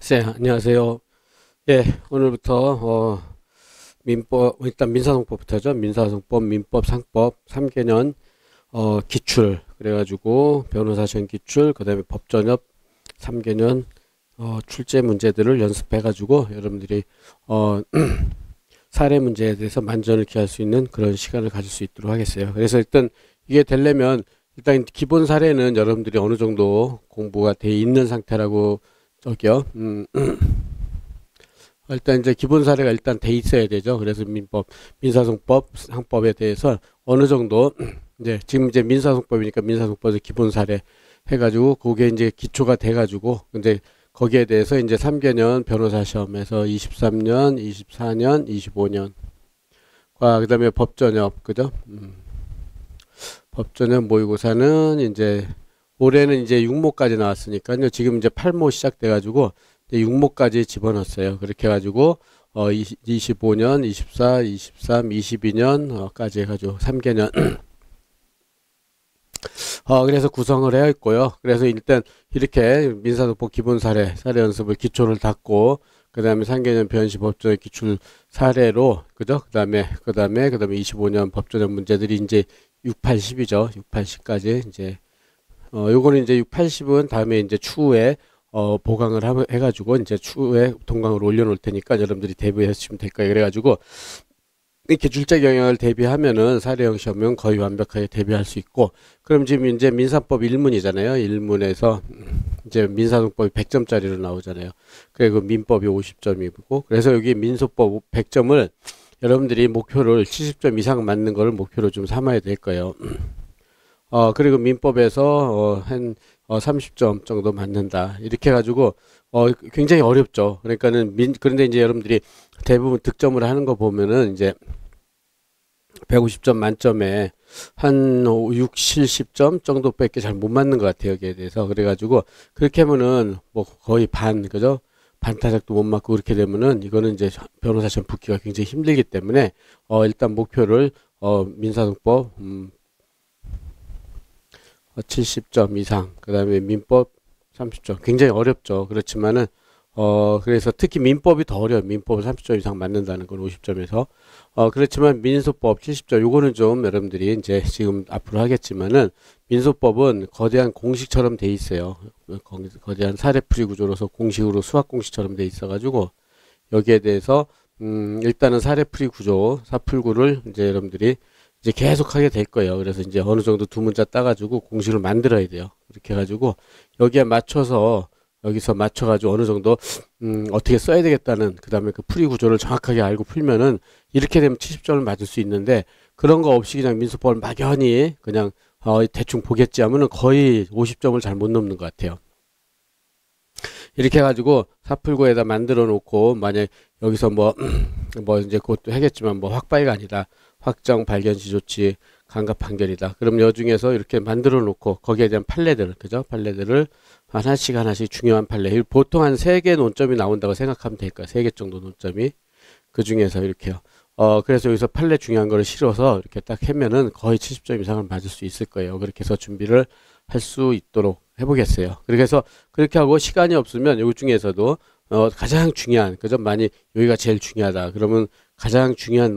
네, 안녕하세요. 예, 오늘부터 민법 일단 민사소송법부터죠. 민사소송법, 민법, 상법 3개년 기출 그래가지고 변호사 시험 기출, 그다음에 법전협 3개년 출제 문제들을 연습해가지고 여러분들이 사례 문제에 대해서 만전을 기할 수 있는 그런 시간을 가질 수 있도록 하겠어요. 그래서 일단 이게 되려면 일단 기본 사례는 여러분들이 어느 정도 공부가 돼 있는 상태라고 저기요. 일단 이제 기본 사례가 일단 돼 있어야 되죠. 그래서 민사소송법, 상법에 대해서 어느 정도 이제 지금 이제 민사소송법이니까 민사소송법의 기본 사례 해가지고 그게 이제 기초가 돼가지고 근데 거기에 대해서 이제 3개년 변호사 시험에서 23년, 24년, 25년 그다음에 법전협 그죠? 법전협 모의고사는 이제 올해는 이제 6모까지 나왔으니까요. 지금 이제 8모 시작돼가지고 6모까지 집어넣었어요. 그렇게 해가지고 25년, 24, 23, 22년까지 해가지고 3개년 그래서 구성을 해야 있고요. 그래서 일단 이렇게 민사소법 기본 사례 연습을 기초를 닫고 그 다음에 3개년 변시 법전의 기출 사례로 그죠? 그 다음에 25년 법전형 문제들이 이제 6, 8, 10이죠. 6, 8, 10까지 이제 요거는 이제 6, 80은 다음에 이제 추후에 보강을 해가지고 이제 추후에 동강으로 올려놓을 테니까 여러분들이 대비해 주시면 될 거예요. 그래가지고 이렇게 출제 경향을 대비하면은 사례형 시험은 거의 완벽하게 대비할 수 있고, 그럼 지금 이제 민사법 1문이잖아요. 1문에서 이제 민사소송법이 100점짜리로 나오잖아요. 그리고 민법이 50점이고, 그래서 여기 민소법 100점을 여러분들이 목표를 70점 이상 맞는 거를 목표로 좀 삼아야 될 거예요. 그리고 민법에서 한 30점 정도 맞는다. 이렇게 해가지고 굉장히 어렵죠. 그런데 이제 여러분들이 대부분 득점을 하는 거 보면은 이제 150점 만점에 한 6, 70점 정도밖에 잘 못 맞는 것 같아요. 여기에 대해서. 그래가지고 그렇게 하면은 뭐 거의 그죠? 반타작도 못 맞고 그렇게 되면은 이거는 이제 변호사 시험 붙기가 굉장히 힘들기 때문에 일단 목표를 민사소송법 70점 이상, 그 다음에 민법 30점. 굉장히 어렵죠. 그렇지만은, 그래서 특히 민법이 더 어려워요. 민법은 30점 이상 맞는다는 건 50점에서. 그렇지만 민소법 70점, 요거는 좀 여러분들이 이제 지금 앞으로 하겠지만은, 민소법은 거대한 공식처럼 돼 있어요. 거대한 사례풀이 구조로서 공식으로 수학 공식처럼 돼 있어가지고, 여기에 대해서, 일단은 사례풀이 구조, 사풀구를 이제 여러분들이 이제 계속 하게 될 거예요. 그래서 이제 어느 정도 두 문자 따가지고 공식을 만들어야 돼요. 그렇게 해가지고 여기에 맞춰서 여기서 맞춰가지고 어느 정도 어떻게 써야 되겠다는 그 다음에 그 풀이 구조를 정확하게 알고 풀면은 이렇게 되면 70점을 맞을 수 있는데 그런 거 없이 그냥 민소법을 막연히 그냥 대충 보겠지 하면은 거의 50점을 잘 못 넘는 것 같아요. 이렇게 해가지고 사풀구에다 만들어 놓고 만약 여기서 뭐 이제 그것도 하겠지만 뭐 확바이가 아니다. 확정, 발견시 조치, 감가 판결이다. 그럼 여 중에서 이렇게 만들어 놓고 거기에 대한 판례들, 그죠? 판례들을 하나씩 중요한 판례. 보통 한 3개 논점이 나온다고 생각하면 될 거예요. 3개 정도 논점이. 그 중에서 이렇게요. 그래서 여기서 판례 중요한 거를 실어서 이렇게 딱 하면은 거의 70점 이상을 맞을 수 있을 거예요. 그렇게 해서 준비를 할 수 있도록 해보겠어요. 그래서 그렇게 하고 시간이 없으면 요 중에서도 가장 중요한, 그죠? 여기가 제일 중요하다. 그러면 가장 중요한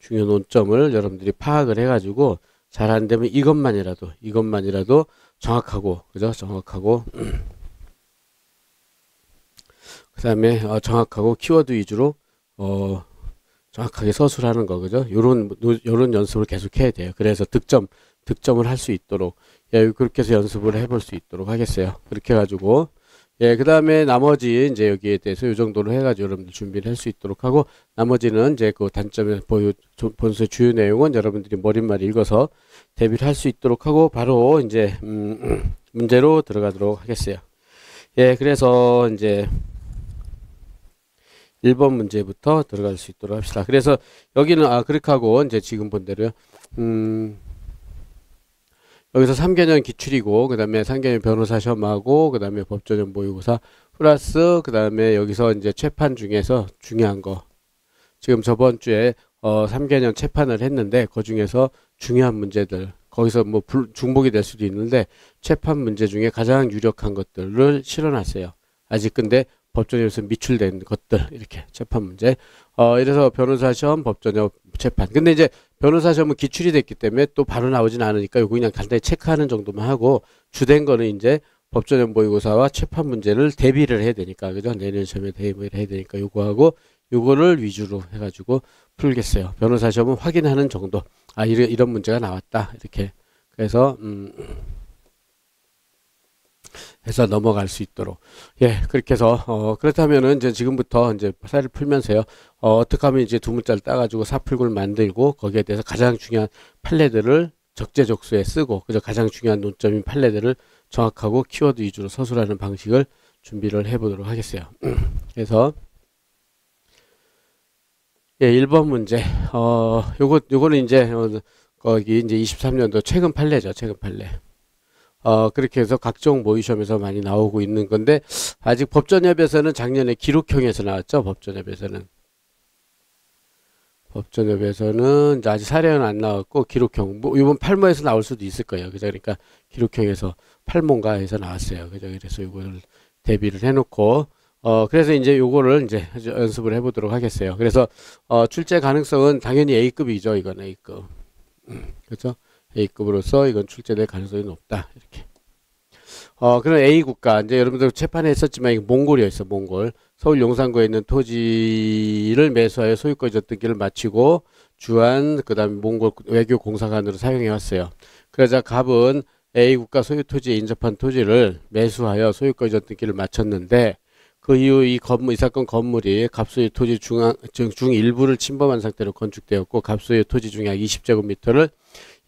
논점을 여러분들이 파악을 해가지고 잘 안 되면 이것만이라도 정확하고, 그죠? 정확하고, 그 다음에 정확하고 키워드 위주로 정확하게 서술하는 거, 그죠? 요런 연습을 계속 해야 돼요. 그래서 득점을 할 수 있도록, 그렇게 해서 연습을 해볼 수 있도록 하겠어요. 그렇게 해가지고, 그 다음에 나머지 이제 여기에 대해서 이 정도로 해가지고 여러분들 준비를 할 수 있도록 하고, 나머지는 이제 그 단점에 본수의 주요 내용은 여러분들이 머릿말 읽어서 대비를 할 수 있도록 하고, 바로 이제, 문제로 들어가도록 하겠어요. 그래서 이제 1번 문제부터 들어갈 수 있도록 합시다. 그래서 여기는, 그렇게 하고, 이제 지금 본 대로요. 여기서 3개년 기출이고, 그 다음에 3개년 변호사 시험하고, 그 다음에 법전형 모의고사, 플러스, 그 다음에 여기서 이제 채판 중에서 중요한 거. 지금 저번 주에, 3개년 채판을 했는데, 그 중에서 중요한 문제들, 거기서 뭐 중복이 될 수도 있는데, 채판 문제 중에 가장 유력한 것들을 실어놨어요. 아직 근데 법정에서 미출된 것들 이렇게 재판 문제. 이래서 변호사 시험, 법정역 재판. 근데 이제 변호사 시험은 기출이 됐기 때문에 또 바로 나오진 않으니까 요거 그냥 간단히 체크하는 정도만 하고 주된 거는 이제 법정역 모의고사와 재판 문제를 대비를 해야 되니까 그죠? 내년 시험에 대비를 해야 되니까 요거하고 요거를 위주로 해가지고 풀겠어요. 변호사 시험은 확인하는 정도. 아 이런 문제가 나왔다 이렇게. 그래서 해서 넘어갈 수 있도록. 예, 그렇게 해서, 그렇다면은 이제 지금부터 이제 사례를 풀면서요, 어떻게 하면 이제 두 문자를 따가지고 사풀구를 만들고, 거기에 대해서 가장 중요한 판례들을 적재적소에 쓰고, 그저 가장 중요한 논점인 판례들을 정확하고 키워드 위주로 서술하는 방식을 준비를 해보도록 하겠어요. 그래서, 예, 1번 문제. 요거는 이제, 거기 이제 23년도 최근 판례죠, 최근 판례. 그렇게 해서 각종 모의시험에서 많이 나오고 있는 건데, 아직 법전협에서는 작년에 기록형에서 나왔죠, 법전협에서는. 법전협에서는 아직 사례는 안 나왔고, 기록형. 뭐, 이번 8모에서 나올 수도 있을 거예요. 그죠? 그러니까 기록형에서 8모인가 해서 나왔어요. 그죠? 그래서 이거를 대비를 해놓고, 그래서 이제 요거를 이제 연습을 해보도록 하겠어요. 그래서, 출제 가능성은 당연히 A급이죠, 이건 A급. 그죠? A급으로서 이건 출제될 가능성이 높다. 이렇게. 그럼 A 국가. 이제 여러분들 재판에 했었지만, 이게 몽골이었어, 몽골. 서울 용산구에 있는 토지를 매수하여 소유권 전등기를 마치고, 주한, 그 다음에 몽골 외교 공사관으로 사용해 왔어요. 그러자 갑은 A 국가 소유 토지에 인접한 토지를 매수하여 소유권 전등기를 마쳤는데, 그 이후 이 사건 건물이 갑소유 토지 중 일부를 침범한 상태로 건축되었고, 갑소유 토지 중에 약 20제곱미터를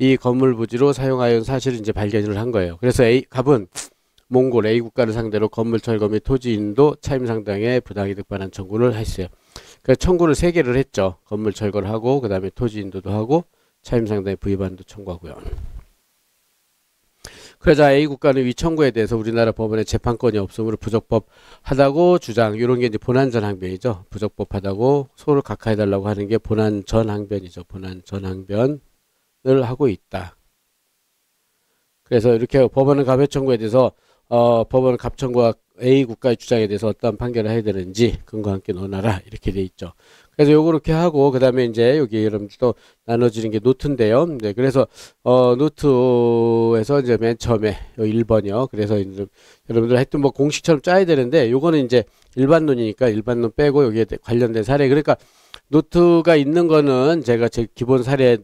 이 건물 부지로 사용하여 사실을 이제 발견을 한 거예요. 그래서 갑은 몽골 A 국가를 상대로 건물 철거 및 토지 인도 차임 상당의 부당이득 반환 청구를 했어요. 그래서 청구를 3개를 했죠. 건물 철거를 하고 그 다음에 토지 인도도 하고 차임 상당의 부의반도 청구하고요. 그러자 A 국가는 위 청구에 대해서 우리나라 법원에 재판권이 없으므로 부적법하다고 주장. 이런 게 이제 본안 전 항변이죠. 부적법하다고 소를 각하해달라고 하는 게 본안 전 항변이죠. 본안 전 항변. 을 하고 있다. 그래서 이렇게 법원은 갑의 청구에 대해서 법원은 갑 청구와 A 국가의 주장에 대해서 어떤 판결을 해야 되는지 근거와 함께 논하라 이렇게 돼 있죠. 그래서 요거 이렇게 하고 그 다음에 이제 여기 여러분들도 나눠지는 게 노트인데요. 네, 그래서 노트에서 이제 맨 처음에 1번이요. 그래서 이제 여러분들 하여튼 뭐 공식처럼 짜야 되는데 요거는 이제 일반론이니까 일반론 빼고 여기에 관련된 사례. 그러니까 노트가 있는 거는 제가 제 기본 사례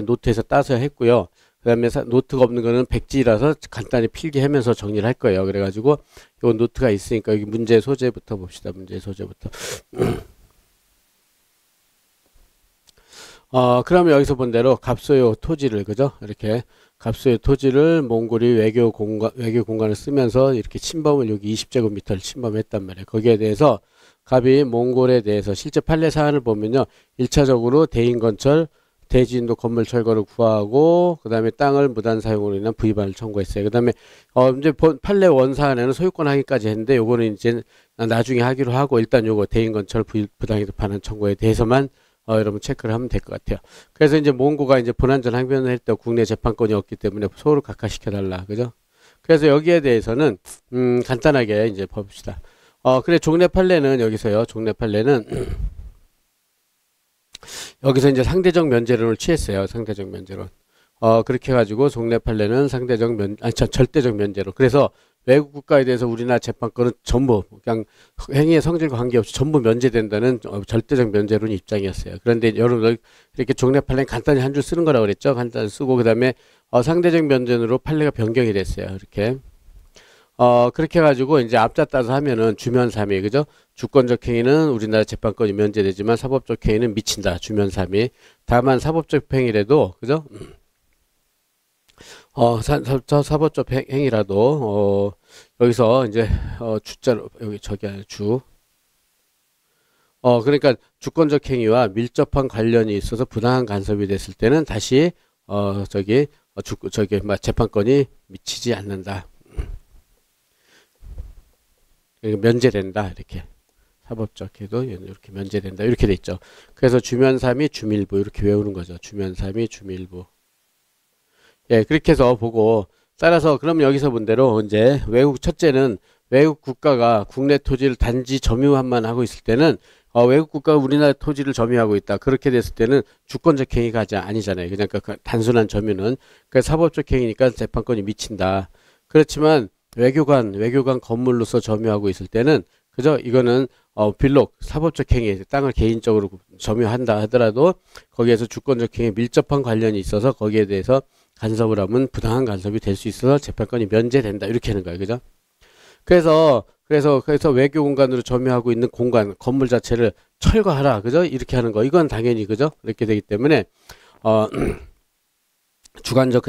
노트에서 따서 했고요. 그 다음에 노트가 없는 거는 백지라서 간단히 필기하면서 정리를 할 거예요. 그래가지고 요 노트가 있으니까 여기 문제 소재부터 봅시다. 문제 소재부터. 그러면 여기서 본 대로 갑소유 토지를, 그죠? 이렇게 갑소유 토지를 몽골이 외교 공간을 쓰면서 이렇게 침범을 여기 20제곱미터를 침범했단 말이에요. 거기에 대해서 갑이 몽골에 대해서 실제 판례 사안을 보면요. 1차적으로 대인건설, 대지인도 건물 철거를 구하고, 그 다음에 땅을 무단 사용으로 인한 부의반을 청구했어요. 그 다음에, 이제 판례 원사안에는 소유권 확인까지 했는데, 요거는 이제 나중에 하기로 하고, 일단 요거 대인건설 부당이득 반환 청구에 대해서만, 여러분 체크를 하면 될 것 같아요. 그래서 이제 몽고가 이제 본안전 항변을 할 때 국내 재판권이 없기 때문에 소를 각하시켜달라. 그죠? 그래서 여기에 대해서는, 간단하게 이제 봅시다. 그래, 종래 판례는 여기서요. 종래 판례는, 여기서 이제 상대적 면제론을 취했어요. 상대적 면제론. 그렇게 해가지고 종래 판례는 절대적 면제론. 그래서 외국 국가에 대해서 우리나라 재판권은 전부 그냥 행위의 성질과 관계없이 전부 면제된다는 절대적 면제론 입장이었어요. 그런데 여러분들 이렇게 종래 판례는 간단히 한 줄 쓰는 거라고 그랬죠. 간단히 쓰고 그 다음에 상대적 면제론으로 판례가 변경이 됐어요. 이렇게. 그렇게 해가지고 이제 앞자 따서 하면은 주면3위, 그죠? 주권적 행위는 우리나라 재판권이 면제되지만 사법적 행위는 미친다. 주면3위. 다만 사법적 행위라도, 그죠? 사법적 행위라도, 여기서 이제, 주자로, 여기 저기 아니라 그러니까 주권적 행위와 밀접한 관련이 있어서 부당한 간섭이 됐을 때는 다시, 재판권이 미치지 않는다. 면제된다. 이렇게. 사법적 해도 이렇게 면제된다. 이렇게 돼 있죠. 그래서 주면3위 주밀부. 이렇게 외우는 거죠. 주면3위 주밀부. 예, 그렇게 해서 보고, 따라서, 그럼 여기서 본 대로, 이제, 첫째는 외국 국가가 국내 토지를 단지 점유만 하고 있을 때는 외국 국가가 우리나라 토지를 점유하고 있다. 그렇게 됐을 때는 주권적 행위가 아니잖아요. 그러니까 그 단순한 점유는 그 사법적 행위니까 재판권이 미친다. 그렇지만 외교관 건물로서 점유하고 있을 때는 그죠? 이거는 빌록 사법적 행위, 땅을 개인적으로 점유한다 하더라도 거기에서 주권적 행위에 밀접한 관련이 있어서 거기에 대해서 간섭을 하면 부당한 간섭이 될 수 있어서 재판권이 면제된다. 이렇게 하는 거예요. 그죠? 그래서 외교 공간으로 점유하고 있는 공간, 건물 자체를 철거하라. 그죠? 이렇게 하는 거. 이건 당연히 그죠? 이렇게 되기 때문에 주권적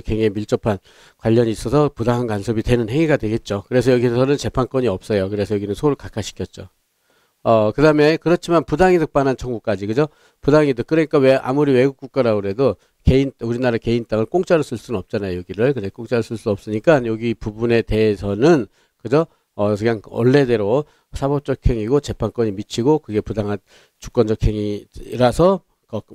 행위에 밀접한 관련이 있어서 부당한 간섭이 되는 행위가 되겠죠. 그래서 여기서는 재판권이 없어요. 그래서 여기는 소를 각하시켰죠. 그 다음에 그렇지만 부당이득 반환 청구까지 그죠? 부당이득 그러니까 왜 아무리 외국 국가라고 그래도 우리나라 개인 땅을 공짜로 쓸 수는 없잖아요. 여기를 근데 공짜로 쓸 수 없으니까 여기 부분에 대해서는 그죠? 그냥 원래대로 사법적 행위고 재판권이 미치고 그게 부당한 주권적 행위라서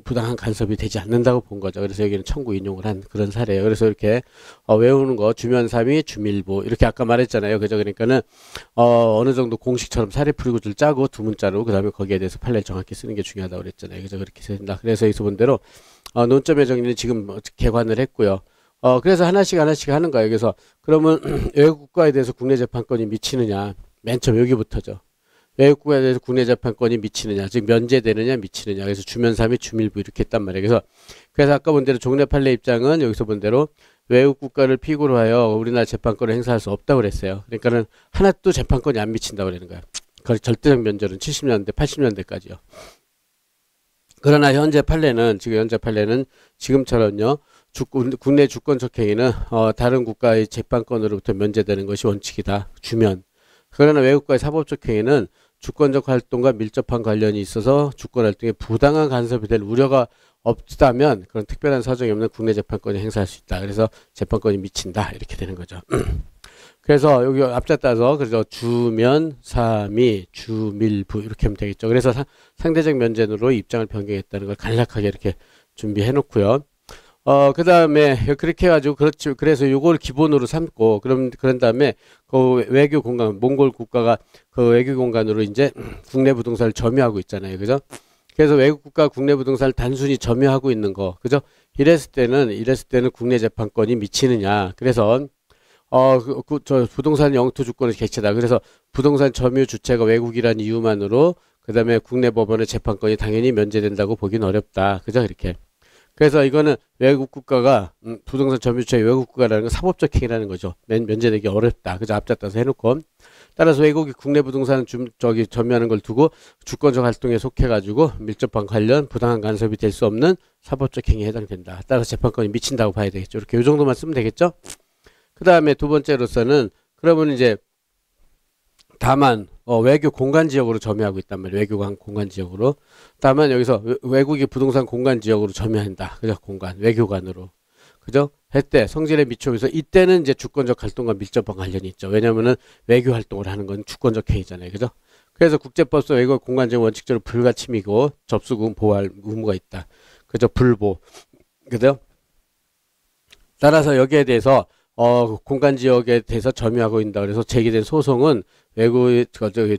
부당한 간섭이 되지 않는다고 본 거죠. 그래서 여기는 청구 인용을 한 그런 사례예요. 그래서 이렇게 외우는 거 주면삼위 주밀부 이렇게 아까 말했잖아요. 그죠? 그러니까는 어느 정도 공식처럼 사례풀이구를 짜고 두 문자로 그다음에 거기에 대해서 판례를 정확히 쓰는 게 중요하다고 그랬잖아요. 그죠? 그렇게 된다. 그래서 여기서 본 대로 논점의 정리는 지금 개관을 했고요. 그래서 하나씩 하는 거예요. 그래서 그러면 외국 국가에 대해서 국내 재판권이 미치느냐? 맨 처음 여기부터죠. 외국 국가에 대해서 국내 재판권이 미치느냐, 즉 면제되느냐 미치느냐. 그래서 주면삼위 주밀부 이렇게 했단 말이에요. 그래서 아까 본 대로 종래 판례 입장은 여기서 본 대로 외국 국가를 피고로 하여 우리나라 재판권을 행사할 수 없다고 그랬어요. 그러니까는 하나도 재판권이 안 미친다고 그러는 거야. 절대적 면제는 70년대, 80년대까지요. 그러나 현재 판례는 지금처럼요. 국내 주권적 행위는 다른 국가의 재판권으로부터 면제되는 것이 원칙이다. 그러나 외국과의 사법적 행위는 주권적 활동과 밀접한 관련이 있어서 주권 활동에 부당한 간섭이 될 우려가 없다면 그런 특별한 사정이 없는 국내 재판권이 행사할 수 있다. 그래서 재판권이 미친다. 이렇게 되는 거죠. 그래서 여기 앞자 따서 그래서 주면삼위 주밀부 이렇게 하면 되겠죠. 그래서 상대적 면제로 입장을 변경했다는 걸 간략하게 이렇게 준비해 놓고요. 그 다음에 그렇게 해가지고 그래서 요걸 기본으로 삼고 그런 다음에 그 외교 공간 몽골 국가가 그 외교 공간으로 이제 국내 부동산을 점유하고 있잖아요. 그죠? 그래서 외국 국가 국내 부동산을 단순히 점유하고 있는 거. 그죠? 이랬을 때는 국내 재판권이 미치느냐. 그래서 저 부동산 영토 주권의 객체다. 그래서 부동산 점유 주체가 외국이라는 이유만으로 그다음에 국내 법원의 재판권이 당연히 면제된다고 보기는 어렵다. 그죠? 이렇게. 그래서 이거는 외국 국가가 부동산 점유주의 외국 국가라는 건 사법적 행위라는 거죠. 면제되기 어렵다. 그죠? 앞자 따서 해놓고 따라서 외국이 국내 부동산을 점유하는 걸 두고 주권적 활동에 속해가지고 밀접한 관련 부당한 간섭이 될 수 없는 사법적 행위에 해당된다. 따라서 재판권이 미친다고 봐야 되겠죠. 이렇게 이 정도만 쓰면 되겠죠. 그 다음에 두 번째로서는 그러면 이제 다만 외교 공간 지역으로 점유하고 있단 말이에요. 외교 공간 지역으로. 다만 여기서 외국이 부동산 공간 지역으로 점유한다. 그죠? 외교관으로. 그죠? 했대. 성질에 미쳐서 이때는 이제 주권적 활동과 밀접한 관련이 있죠. 왜냐면은 외교 활동을 하는 건 주권적 행위잖아요. 그죠? 그래서 국제법상 외교 공간 지역 원칙적으로 불가침이고 접수금 보호할 의무가 있다. 그죠? 불보. 그죠? 따라서 여기에 대해서 공간 지역에 대해서 점유하고 있다. 그래서 제기된 소송은 외국의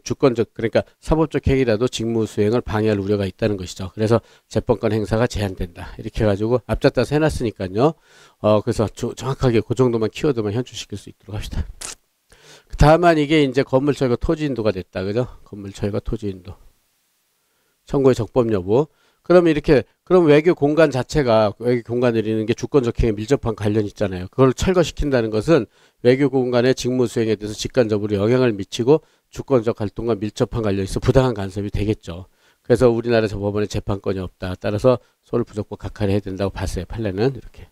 주권적 그러니까 사법적 행위라도 직무 수행을 방해할 우려가 있다는 것이죠. 그래서 재판권 행사가 제한된다. 이렇게 해가지고 앞자 따서 해놨으니까요. 그래서 정확하게 그 정도만 키워드만 현출시킬 수 있도록 합시다. 다만 이게 이제 건물 철거 토지 인도가 됐다. 그죠? 건물 철거 토지 인도. 청구의 적법 여부. 그럼 외교 공간 자체가 외교 공간을 이루는 게 주권적 행위에 밀접한 관련이 있잖아요. 그걸 철거시킨다는 것은 외교 공간의 직무 수행에 대해서 직간접으로 영향을 미치고 주권적 활동과 밀접한 관련이 있어 부당한 간섭이 되겠죠. 그래서 우리나라 법원에 재판권이 없다. 따라서 소를 부족법 각하를 해야 된다고 봤어요. 판례는 이렇게.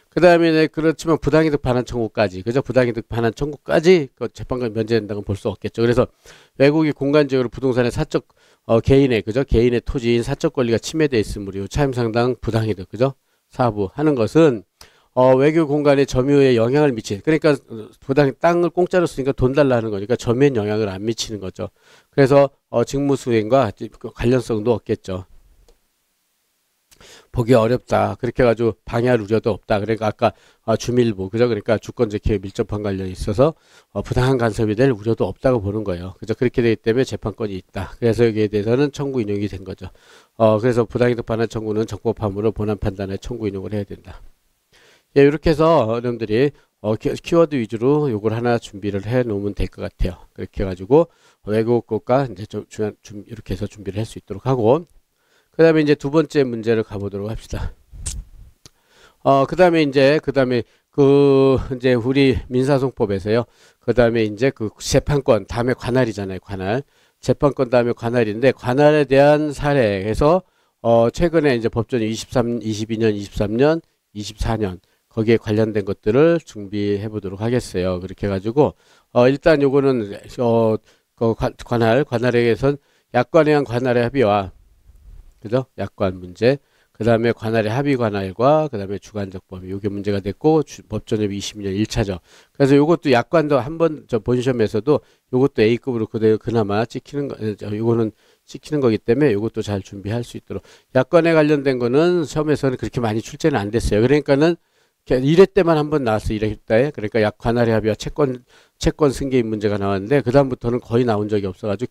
그 다음에 그렇지만 부당이득 반환 청구까지 그죠? 부당이득 반환 청구까지 그 재판권 면제된다고 볼 수 없겠죠. 그래서 외국이 공간적으로 부동산의 사적 개인의 토지인 사적 권리가 침해되어 있으므로 차임상당 부당이득 그죠? 사부 하는 것은 외교 공간의 점유에 영향을 그러니까 땅을 공짜로 쓰니까 돈 달라 하는 거니까 점유에 영향을 안 미치는 거죠. 그래서 직무 수행과 관련성도 없겠죠. 보기 어렵다. 그렇게 해가지고 방해할 우려도 없다. 그러니까 아까 주밀부, 그죠? 그러니까 주권적 기회 밀접한 관련이 있어서 부당한 간섭이 될 우려도 없다고 보는 거예요. 그죠? 그렇게 되기 때문에 재판권이 있다. 그래서 여기에 대해서는 청구 인용이 된 거죠. 그래서 부당이득 반환 청구는 적법함으로 본안 판단에 청구 인용을 해야 된다. 예, 이렇게 해서 여러분들이 키워드 위주로 요걸 하나 준비를 해 놓으면 될 것 같아요. 그렇게 해가지고 외국어과 이제 좀 이렇게 해서 준비를 할 수 있도록 하고, 그 다음에 이제 두 번째 문제를 가보도록 합시다. 그 다음에 이제 이제 우리 민사소송법에서요. 그 다음에 이제 그 재판권 다음에 관할이잖아요. 관할. 재판권 다음에 관할인데, 관할에 대한 사례에서 최근에 이제 법전이 22년, 23년, 24년 거기에 관련된 것들을 준비해 보도록 하겠어요. 그렇게 해가지고 일단 요거는 관할에 의해선 약관에 의한 관할의 합의와, 그죠? 약관 문제. 그 다음에 관할의 합의 관할과 그 다음에 주관적 범위. 요게 문제가 됐고, 법전협의 22년 1차죠. 그래서 요것도 약관도 한번 본 시험에서도 요것도 A급으로 그나마 찍히는 거, 요거는 찍히는 거기 때문에 요것도 잘 준비할 수 있도록. 약관에 관련된 거는 시험에서는 그렇게 많이 출제는 안 됐어요. 그러니까는 1회 때만 한번 나왔어. 1회 때. 그러니까 관할의 합의와 채권 승계인 문제가 나왔는데, 그다음부터는 거의 나온 적이 없어가지고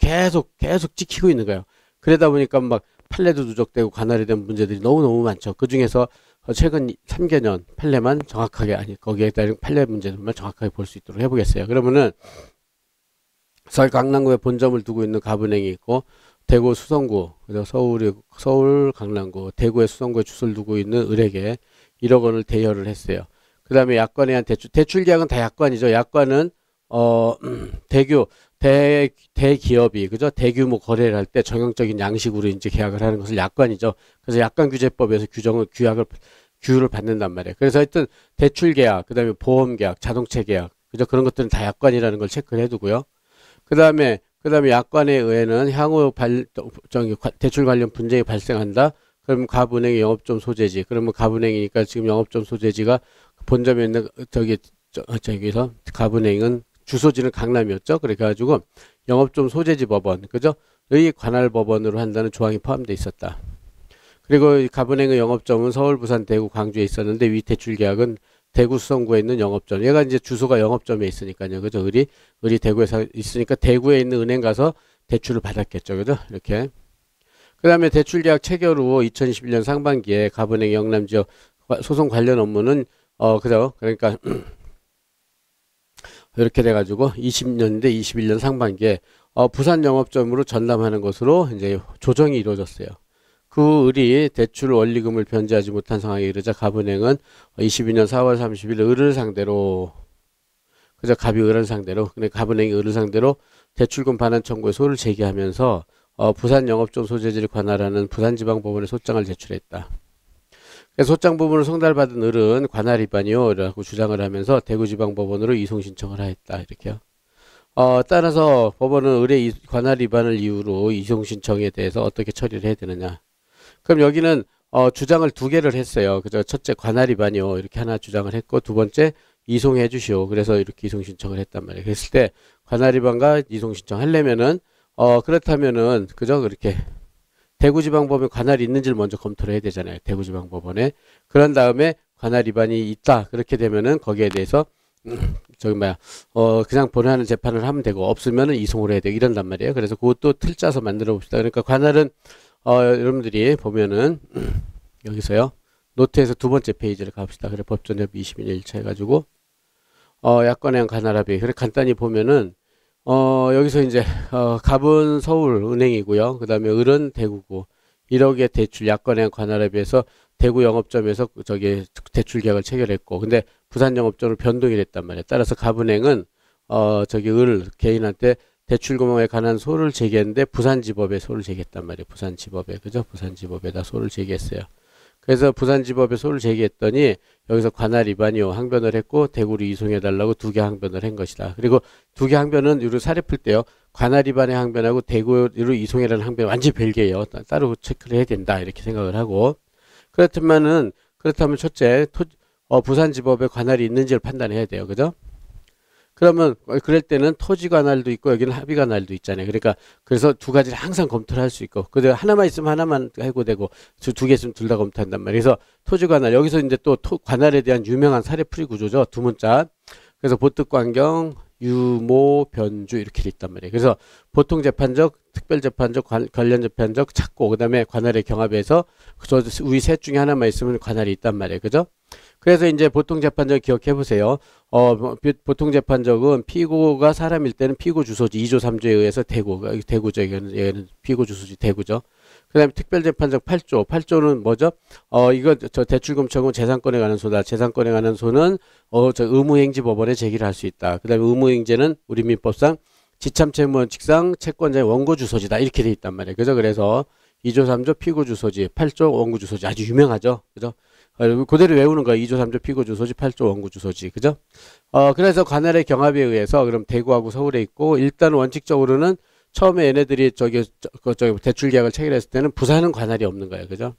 계속 찍히고 있는 거예요. 그러다 보니까 막 판례도 누적되고 관할에 대한 문제들이 너무너무 많죠. 그 중에서 최근 3개년 판례만 정확하게, 거기에 따른 판례 문제들만 정확하게 볼 수 있도록 해보겠어요. 그러면은 서울 강남구에 본점을 두고 있는 가분행이 있고, 대구 수성구, 그래서 서울 강남구, 대구의 수성구에 주소를 두고 있는 을에게 1억 원을 대여를 했어요. 그 다음에 약관에 의한 대출 계약은 다 약관이죠. 약관은 대기업이, 그죠? 대규모 거래를 할 때 정형적인 양식으로 이제 계약을 하는 것을 약관이죠. 그래서 약관규제법에서 규율을 받는단 말이에요. 그래서 하여튼 대출 계약, 그 다음에 보험 계약, 자동차 계약, 그죠? 그런 것들은 다 약관이라는 걸 체크를 해두고요. 그 다음에 약관에 의해는 향후 대출 관련 분쟁이 발생한다. 그러면 가분행의 영업점 소재지. 그러면 가분행이니까 지금 영업점 소재지가 본점에 있는 저기서 가분행은 주소지는 강남이었죠. 그래 가지고 영업점 소재지 법원, 그죠? 의 관할 법원으로 한다는 조항이 포함되어 있었다. 그리고 가분행의 영업점은 서울, 부산, 대구, 광주에 있었는데 위 대출 계약은 대구 수성구에 있는 영업점. 얘가 이제 주소가 영업점에 있으니까요. 그죠? 을이 대구에 있으니까 대구에 있는 은행 가서 대출을 받았겠죠. 그죠? 이렇게. 그 다음에 대출계약 체결 후 2021년 상반기에 가분행 영남지역 소송 관련 업무는 그죠? 그러니까 이렇게 돼가지고 20년대 21년 상반기에 부산 영업점으로 전담하는 것으로 이제 조정이 이루어졌어요. 그 을이 대출 원리금을 변제하지 못한 상황에 이르자 가분행은 22년 4월 30일 을을 상대로, 그죠? 갑이 을을 상대로, 근데 가분행이 을을 상대로 대출금 반환 청구에 소를 제기하면서 부산 영업점 소재지를 관할하는 부산지방법원에 소장을 제출했다. 그래서 소장 부분을 송달받은 을은 관할 위반이요 라고 주장을 하면서 대구지방법원으로 이송 신청을 하였다. 이렇게요. 따라서 법원은 을의 관할 위반을 이유로 이송 신청에 대해서 어떻게 처리를 해야 되느냐. 그럼 여기는 주장을 두 개를 했어요. 그죠? 첫째 관할 위반이요 이렇게 하나 주장을 했고, 두 번째 이송해 주시오. 그래서 이렇게 이송 신청을 했단 말이에요. 그랬을 때 관할 위반과 이송 신청 하려면은 그렇다면은, 그죠? 그렇게 대구지방법원에 관할이 있는지를 먼저 검토를 해야 되잖아요. 대구지방법원에. 그런 다음에 관할 위반이 있다. 그렇게 되면은 거기에 대해서 그냥 본하는 재판을 하면 되고, 없으면은 이송을 해야 되고 이런단 말이에요. 그래서 그것도 틀 짜서 만들어 봅시다. 그러니까 관할은 여러분들이 보면은 여기서요. 노트에서 두 번째 페이지를 가봅시다. 그래 법전협의 22년 1차 해가지고 약관에 의한 관할 합의. 그래 간단히 보면은 여기서 이제 갑은 서울은행이고요. 그 다음에 을은 대구고, 1억의 대출 약관에 의한 관할 합의에서 대구 영업점에서 저기 대출 계약을 체결했고, 근데 부산 영업점으로 변동이 됐단 말이에요. 따라서 갑은행은 저기 을 개인한테 대출금액에 관한 소를 제기했는데 부산지법에 소를 제기했단 말이에요. 부산지법에, 그죠? 부산지법에다 소를 제기했어요. 그래서 부산지법에 소를 제기했더니 여기서 관할 위반이요 항변을 했고, 대구로 이송해달라고 두 개 항변을 한 것이다. 그리고 두 개 항변은 이로 사례 풀 때요, 관할 위반의 항변하고 대구로 이송해라는 항변 완전히 별개예요. 따로 체크를 해야 된다 이렇게 생각을 하고, 그렇다면 첫째 부산지법에 관할이 있는지를 판단해야 돼요. 그죠? 그러면 그럴 때는 토지 관할도 있고 여기는 합의 관할도 있잖아요. 그러니까 그래서 두 가지를 항상 검토를 할 수 있고 그래서 하나만 있으면 하나만 해고 되고 두 개 있으면 둘 다 검토한단 말이에요. 그래서 토지 관할 여기서 이제 또 관할에 대한 유명한 사례 풀이 구조죠. 두 문자. 그래서 보특관경 유모 변주 이렇게 돼 있단 말이에요. 그래서 보통 재판적, 특별 재판적, 관련 재판적 찾고 그다음에 관할의 경합에서 저 위 셋 중에 하나만 있으면 관할이 있단 말이에요. 그죠? 그래서 이제 보통 재판적 기억해 보세요. 보통 재판적은 피고가 사람일 때는 피고 주소지 2조 3조에 의해서 대구죠. 얘는 피고 주소지 대구죠. 그다음에 특별 재판적 8조는 뭐죠? 이거 저 대출금처분 재산권에 관한 소다. 재산권에 관한 소는 저 의무행지 법원에 제기를 할 수 있다. 그다음에 의무행지는 우리 민법상 지참채무원칙상 채권자의 원고 주소지다. 이렇게 돼 있단 말이에요. 그죠? 그래서 2조 3조 피고 주소지, 8조 원고 주소지 아주 유명하죠. 그죠? 그대로 외우는 거야. 2조 3조 피고 주소지, 8조 원고 주소지. 그죠? 그래서 관할의 경합에 의해서 그럼 대구하고 서울에 있고 일단 원칙적으로는 처음에 얘네들이 저기 대출 계약을 체결했을 때는 부산은 관할이 없는 거예요. 그죠?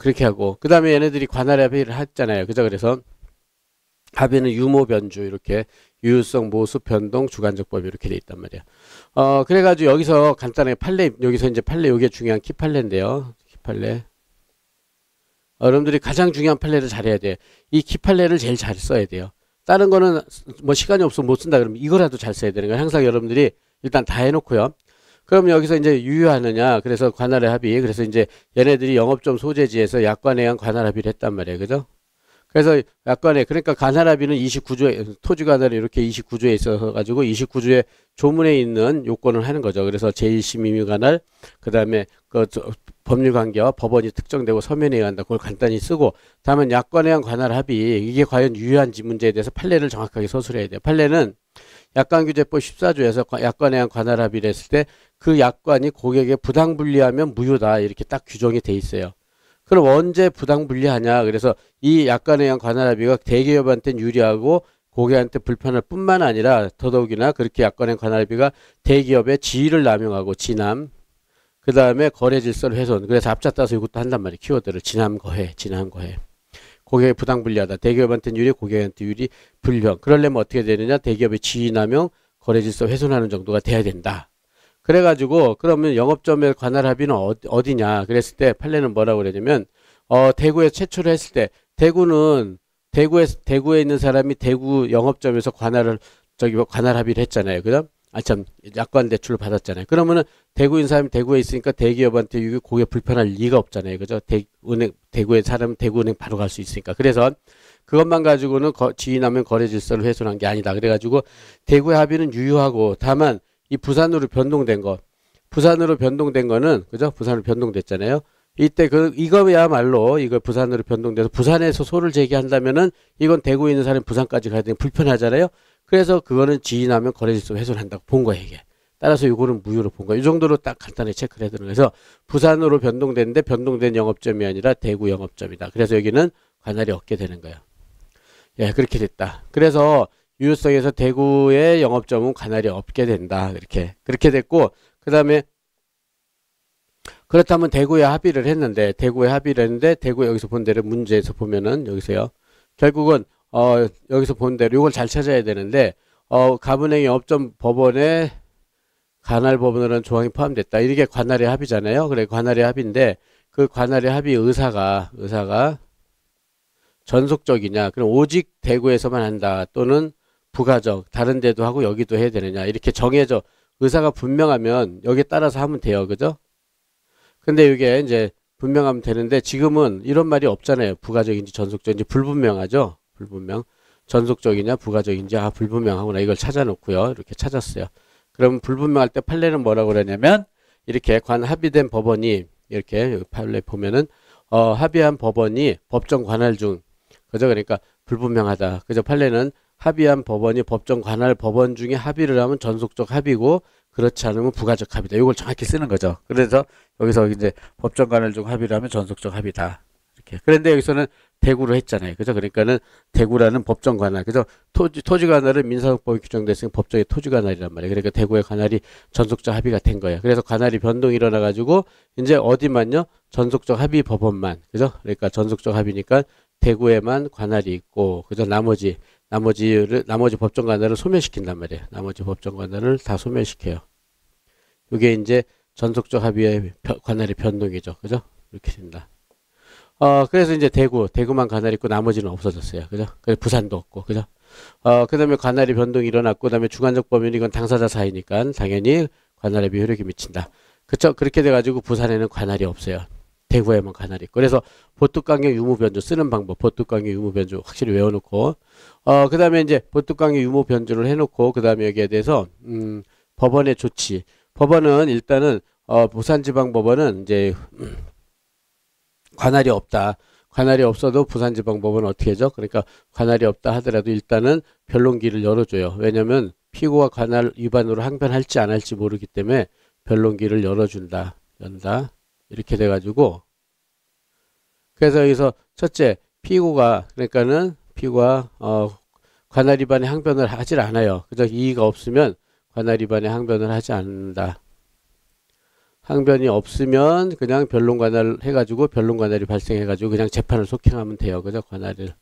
그렇게 하고 그다음에 얘네들이 관할에 합의를 했잖아요. 그죠? 그래서 합의는 유모 변주 이렇게 유효성 모수 변동 주관적법 이렇게 돼 있단 말이에요. 그래가지고 여기서 간단하게 판례 여기서 이제 판례 요게 중요한 키 판례인데요. 키 판례. 여러분들이 가장 중요한 판례를 잘해야 돼요. 이 키 판례를 제일 잘 써야 돼요. 다른 거는 뭐 시간이 없으면 못 쓴다 그러면 이거라도 잘 써야 되는 거예요. 항상 여러분들이 일단 다 해놓고요. 그럼 여기서 이제 유효하느냐. 그래서 관할의 합의. 그래서 이제 얘네들이 영업점 소재지에서 약관에 의한 관할 합의를 했단 말이에요. 그죠? 그래서 약관에 그러니까 관할합의는 29조에 토지 관할이 이렇게 29조에 있어서 가지고 29조에 조문에 있는 요건을 하는 거죠. 그래서 제1심의미 관할 그다음에 법률 관계와 법원이 특정되고 서면에 의한다. 그걸 간단히 쓰고 다음은 약관에 의한 관할 합의 이게 과연 유효한지 문제에 대해서 판례를 정확하게 서술해야 돼요. 판례는 약관규제법 14조에서 약관에 의한 관할 합의를 했을 때 그 약관이 고객에 부당 불리하면 무효다. 이렇게 딱 규정이 돼 있어요. 그럼 언제 부당 불리하냐? 그래서 이 약관에 의한 관할 합의가 대기업한테는 유리하고 고객한테 불편할 뿐만 아니라 더더욱이나 그렇게 약관에 의한 관할 합의가 대기업의 지위를 남용하고 진함 그 다음에 거래 질서를 훼손. 그래서 앞자 따서 이것도 한단 말이에요. 키워드를 진함 거해. 고객에 부당 불리하다. 대기업한테는 유리, 고객한테 유리, 불편. 그러려면 어떻게 되느냐? 대기업의 지위 남용, 거래 질서 훼손하는 정도가 돼야 된다. 그래가지고 그러면 영업점의 관할 합의는 어디냐? 그랬을 때 판례는 뭐라고 그러냐면 대구에 최초로 했을 때 대구에 있는 사람이 대구 영업점에서 관할 합의를 했잖아요. 그죠? 약관 대출을 받았잖아요. 그러면은 대구인 사람이 대구에 있으니까 대기업한테 이게 고객 불편할 리가 없잖아요. 그죠? 대구의 사람은 대구은행 바로 갈 수 있으니까. 그래서 그것만 가지고는 지위남용 거래 질서를 훼손한 게 아니다. 그래가지고 대구의 합의는 유효하고 다만 이 부산으로 변동된 거는 그죠? 부산으로 변동됐잖아요. 이때 이거야말로 이거 부산으로 변동돼서 부산에서 소를 제기한다면은 이건 대구에 있는 사람이 부산까지 가야 되면 불편하잖아요. 그래서 그거는 지인하면 거래질서 훼손한다고 본 거예요, 이게. 따라서 이거는 무효로 본 거예요. 이 정도로 딱 간단히 체크를 해두는 거예요. 그래서 부산으로 변동됐는데 변동된 영업점이 아니라 대구 영업점이다. 그래서 여기는 관할이 없게 되는 거예요. 예, 그렇게 됐다. 그래서 유효성에서 대구의 영업점은 관할이 없게 된다. 그렇게 됐고, 그 다음에 그렇다면 대구에 합의를 했는데 대구 여기서 본 대로 문제에서 보면은 여기서요. 결국은 여기서 본 대로 이걸 잘 찾아야 되는데 가분행 영업점 법원에 관할 법원이라는 조항이 포함됐다. 이게 관할의 합의잖아요. 그래 관할의 합의인데 그 관할의 합의 의사가 전속적이냐? 그럼 오직 대구에서만 한다. 또는 부가적 다른 데도 하고 여기도 해야 되느냐? 이렇게 정해져 의사가 분명하면 여기에 따라서 하면 돼요. 그죠? 근데 이게 이제 분명하면 되는데 지금은 이런 말이 없잖아요. 부가적인지 전속적인지 불분명하죠. 불분명. 전속적이냐 부가적인지 불분명하구나. 이걸 찾아놓고요. 이렇게 찾았어요. 그럼 불분명할 때 판례는 뭐라고 그러냐면 이렇게 합의된 법원이 이렇게 여기 판례 보면은 합의한 법원이 법정 관할 중 그죠? 그러니까 불분명하다. 그죠? 판례는 합의한 법원이 법정 관할 법원 중에 합의를 하면 전속적 합의고 그렇지 않으면 부가적 합의다. 이걸 정확히 쓰는 거죠. 그래서 여기서 이제 법정 관할 중 합의를 하면 전속적 합의다. 이렇게. 그런데 여기서는 대구로 했잖아요. 그죠? 그러니까는 대구라는 법정 관할. 그죠? 토지 관할은 민사법에 규정됐으니 법정의 토지 관할이란 말이에요. 그러니까 대구의 관할이 전속적 합의가 된 거예요. 그래서 관할이 변동이 일어나 가지고 이제 어디만요? 전속적 합의 법원만. 그죠? 그러니까 전속적 합의니까 대구에만 관할이 있고 그죠? 나머지 나머지 법정 관할을 소멸시킨단 말이에요. 나머지 법정 관할을 다 소멸시켜요. 이게 이제 전속적 합의의 관할의 변동이죠. 그죠? 이렇게 된다. 그래서 이제 대구만 관할 있고 나머지는 없어졌어요. 그죠? 그래서 부산도 없고, 그죠? 그 다음에 관할의 변동이 일어났고, 그 다음에 주관적 범위는 이건 당사자 사이니까 당연히 관할에 효력이 미친다. 그쵸? 그렇게 돼가지고 부산에는 관할이 없어요. 대구에만 관할이 있고. 그래서 보특강경 유무변조 쓰는 방법, 보특강경 유무변조 확실히 외워놓고, 그 다음에 이제 보특강경 유무변조를 해놓고, 그 다음에 여기에 대해서, 법원의 조치. 법원은 일단은, 부산지방법원은 이제, 관할이 없다. 관할이 없어도 부산지방법원은 어떻게 하죠? 그러니까 관할이 없다 하더라도 일단은 변론기를 열어줘요. 왜냐면 피고가 관할 위반으로 항변할지 안 할지 모르기 때문에 변론기를 열어준다. 연다. 이렇게 돼가지고 그래서 여기서 첫째 피고가 그러니까는 피고가 관할 위반의 항변을 하질 않아요. 그저 이의가 없으면 관할 위반의 항변을 하지 않는다. 항변이 없으면 그냥 변론 관할 해가지고 변론 관할이 발생해가지고 그냥 재판을 속행하면 돼요. 그죠? 관할을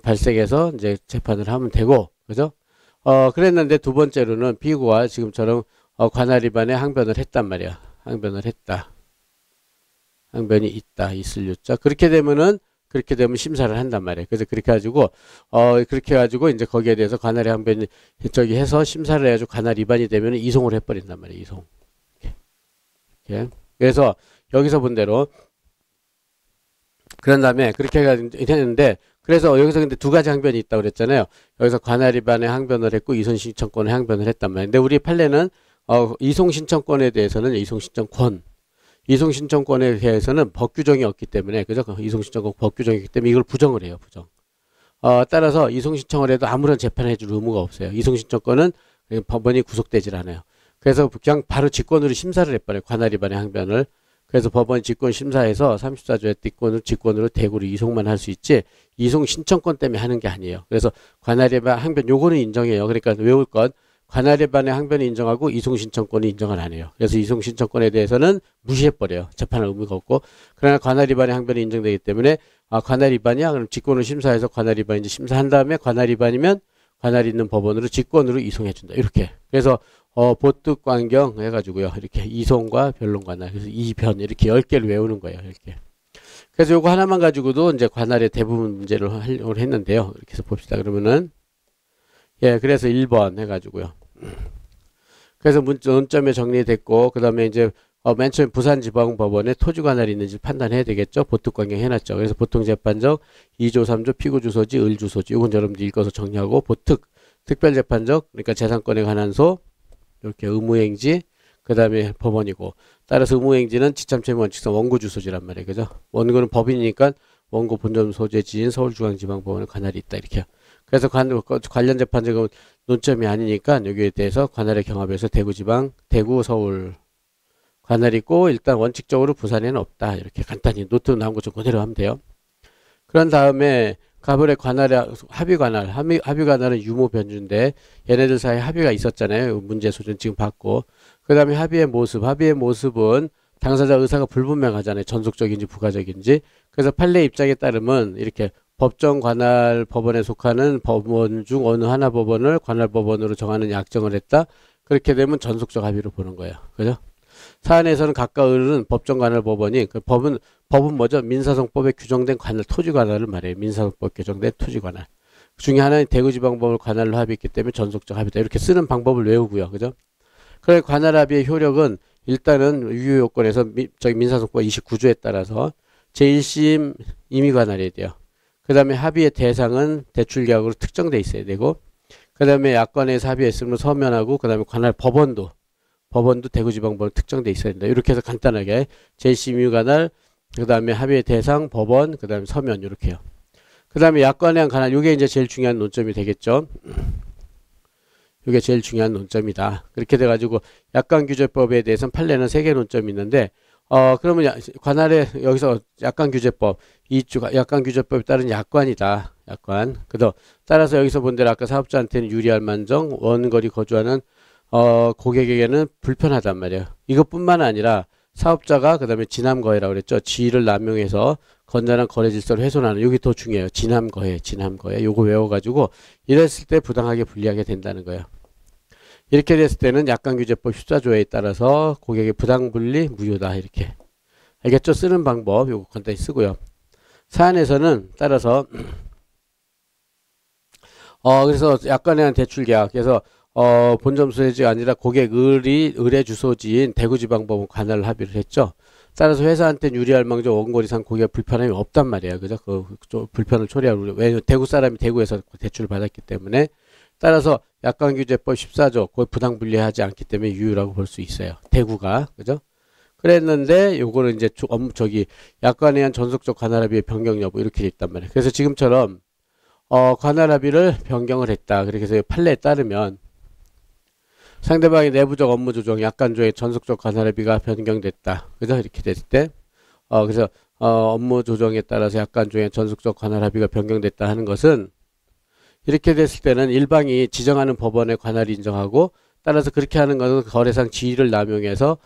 발생해서 이제 재판을 하면 되고, 그죠? 그랬는데 두 번째로는 피고가 지금처럼 관할 위반에 항변을 했단 말이야. 항변을 했다. 항변이 있다. 있을 유자. 그렇게 되면 심사를 한단 말이에요. 그래서 그렇게 해가지고 이제 거기에 대해서 관할의 항변이 저기 해서 심사를 해가지고 관할 위반이 되면 이송을 해버린단 말이에요. 이송. 그래서 여기서 본 대로 그런 다음에 그렇게 했는데 그래서 여기서 근데 두 가지 항변이 있다고 그랬잖아요. 여기서 관할 위반에 항변을 했고 이송 신청권에 항변을 했단 말이에요. 근데 우리 판례는 이송 신청권에 대해서는 이송 신청권에 대해서는 법 규정이 없기 때문에 그죠? 이송 신청권 법 규정이 있기 때문에 이걸 부정을 해요. 부정. 따라서 이송 신청을 해도 아무런 재판을 해줄 의무가 없어요. 이송 신청권은 법원이 구속되질 않아요. 그래서 그냥 바로 직권으로 심사를 해버려요. 관할 위반의 항변을. 그래서 법원 직권 심사에서 34조의 직권으로 대구로 이송만 할 수 있지 이송 신청권 때문에 하는 게 아니에요. 그래서 관할 위반 항변 요거는 인정해요. 그러니까 외울 건 관할 위반의 항변을 인정하고 이송 신청권을 인정을 안 해요. 그래서 이송 신청권에 대해서는 무시해버려요. 재판할 의무가 없고. 그러나 관할 위반의 항변이 인정되기 때문에 관할 위반이야? 그럼 직권으로 심사해서 관할 위반인지 심사한 다음에 관할 위반이면 관할 있는 법원으로 직권으로 이송해준다. 이렇게. 그래서 보특관경 해가지고요. 이렇게 이송과 변론 관할. 그래서 이변 이렇게 10개를 외우는 거예요. 10개. 그래서 요거 하나만 가지고도 이제 관할의 대부분 문제를 하려고 했는데요. 이렇게 해서 봅시다. 그러면은 그래서 1번 해가지고요. 그래서 논점에 정리됐고 그 다음에 이제 맨 처음에 부산지방법원에 토지 관할이 있는지 판단해야 되겠죠. 보특관경 해놨죠. 그래서 보통재판적 2조 3조 피고주소지 을주소지 이건 여러분들 읽어서 정리하고 특별재판적 그러니까 재산권에 관한 소 이렇게 의무행지 그 다음에 법원이고 따라서 의무행지는 지참채무 원칙상 원고주소지란 말이에요. 그죠? 원고는 법인이니까 원고 본점 소재지인 서울중앙지방법원에 관할이 있다 이렇게. 그래서 관련 재판적은 논점이 아니니까 여기에 대해서 관할의 경합에서 대구 서울 관할이 있고 일단 원칙적으로 부산에는 없다 이렇게 간단히 노트 나온 거 좀 그대로 하면 돼요. 그런 다음에 가불의 관할의 합의관할은 유무변주인데 얘네들 사이에 합의가 있었잖아요. 문제 소전 지금 받고 그 다음에 합의의 모습은 당사자 의사가 불분명하잖아요. 전속적인지 부가적인지. 그래서 판례 입장에 따르면 이렇게 법정 관할 법원에 속하는 법원 중 어느 하나 법원을 관할 법원으로 정하는 약정을 했다. 그렇게 되면 전속적 합의로 보는 거예요. 그죠? 사안에서는 가까운 법정 관할 법원이 법은 뭐죠? 민사성법에 규정된 관할 토지 관할을 말해요. 민사성법 규정된 토지 관할. 그 중에 하나는 대구지방법을 관할로 합의했기 때문에 전속적 합의다. 이렇게 쓰는 방법을 외우고요. 그죠? 그래 관할 합의의 효력은 일단은 유효 요건에서 민사성법 29조에 따라서 제1심 임의 관할이 돼요. 그 다음에 합의의 대상은 대출계약으로 특정돼 있어야 되고 그 다음에 약관에서 합의했으면 서면하고 그 다음에 관할 법원도 대구지방법으로 특정돼 있어야 된다. 이렇게 해서 간단하게 제1심 임의 관할 그 다음에 합의의 대상 법원 그 다음에 서면 이렇게요. 그 다음에 약관에 한 관할 이게 이제 제일 중요한 논점이 되겠죠. 이게 제일 중요한 논점이다. 그렇게 돼가지고 약관규제법에 대해서는 판례는 3개 논점이 있는데 그러면 관할에 여기서 약관규제법 약관규제법에 따른 약관이다. 약관. 그래서 따라서 여기서 본 대로 아까 사업자한테는 유리할 만정 원거리 거주하는 고객에게는 불편하단 말이에요. 이것뿐만 아니라 사업자가 그 다음에 지남거래라고 그랬죠. 지위를 남용해서 건전한 거래 질서를 훼손하는, 여기 더 중요해요. 진함거래, 진함거래. 요거 외워가지고 이랬을 때 부당하게 분리하게 된다는 거예요. 이렇게 됐을 때는 약관규제법 14조에 따라서 고객의 부당분리 무효다. 이렇게. 알겠죠? 쓰는 방법 요거 간단히 쓰고요. 사안에서는 따라서 그래서 약관에 대한 대출계약, 그래서 본점수 해지가 아니라 고객 의뢰 주소지인 대구지방법원 관할 합의를 했죠. 따라서 회사한테 유리할 망정 원고리상 고객 불편함이 없단 말이에요. 그죠? 그 불편을 초래하고, 왜 대구 사람이 대구에서 대출을 받았기 때문에, 따라서 약관규제법 14조 거의 부당분리하지 않기 때문에 유효라고 볼 수 있어요. 대구가. 그죠? 그랬는데 요거는 이제 저기 약관에 의한 전속적 관할합의의 변경 여부 이렇게 돼 있단 말이에요. 그래서 지금처럼 관할합의를 변경을 했다. 그렇게 해서 판례에 따르면 상대방의 내부적 업무 조정, 약관 조의 전속적 관할합의가 변경됐다. 그죠? 이렇게 됐을 때 그래서 업무 조정에 따라서 약관 조의 전속적 관할합의가 변경됐다 하는 것은, 이렇게 됐을 때는 일방이 지정하는 법원의 관할을 인정하고, 따라서 그렇게 하는 것은 거래상 지위를 남용해서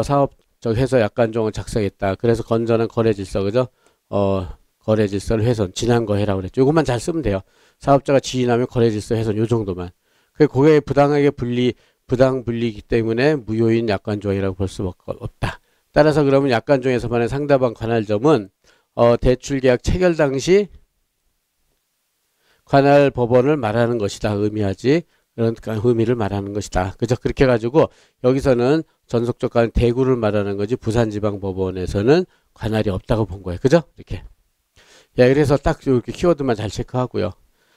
사업적 해서 약관종을 작성했다. 그래서 건전한 거래 질서, 그죠? 거래 질서를 훼손, 진한거해라고 그랬죠. 이것만 잘 쓰면 돼요. 사업자가 지위남용 거래 질서 훼손, 요 정도만. 그 고객이 부당하게 부당 분리이기 때문에 무효인 약관종이라고 볼 수 없다. 따라서 그러면 약관종에서 말하는 상대방 관할점은 대출계약 체결 당시 관할 법원을 말하는 것이다. 의미하지. 그러니까 의미를 말하는 것이다. 그죠? 그렇게 해가지고 여기서는 전속적 관할 대구를 말하는 거지, 부산지방법원에서는 관할이 없다고 본 거예요. 그죠? 이렇게. 예, 그래서 딱 이렇게 키워드만 잘 체크하고요.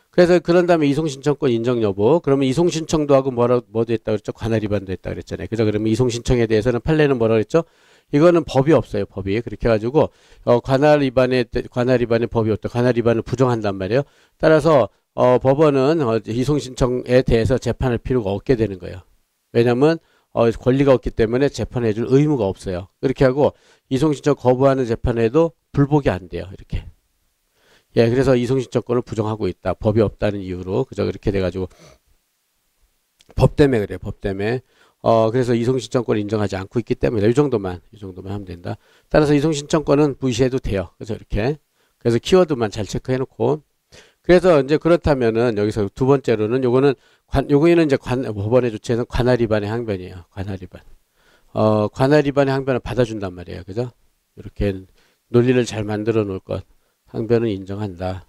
그래서 그런 다음에 이송신청권 인정 여부. 그러면 이송신청도 하고 뭐도 했다 그랬죠? 관할 위반도 했다 그랬잖아요. 그죠? 그러면 이송신청에 대해서는 판례는 뭐라 그랬죠? 이거는 법이 없어요. 법이. 그렇게 해가지고 관할 위반의 법이 없다. 관할 위반을 부정한단 말이에요. 따라서 법원은 이송신청에 대해서 재판할 필요가 없게 되는 거예요. 왜냐면 권리가 없기 때문에 재판해 줄 의무가 없어요. 그렇게 하고 이송신청 거부하는 재판에도 불복이 안 돼요. 이렇게. 예, 그래서 이송신청권을 부정하고 있다. 법이 없다는 이유로. 그죠? 그렇게 돼가지고 법 때문에 그래요. 법 때문에. 그래서 이송신청권을 인정하지 않고 있기 때문에 이 정도만 하면 된다. 따라서 이송신청권은 무시해도 돼요. 그래서 이렇게. 그래서 키워드만 잘 체크해 놓고. 그래서 이제 그렇다면은 여기서 두 번째로는 요거는 이제 법원의 조치에는 관할 위반의 항변이에요. 관할 위반. 관할 위반의 항변을 받아준단 말이에요. 그죠? 이렇게 논리를 잘 만들어 놓을 것. 항변은 인정한다.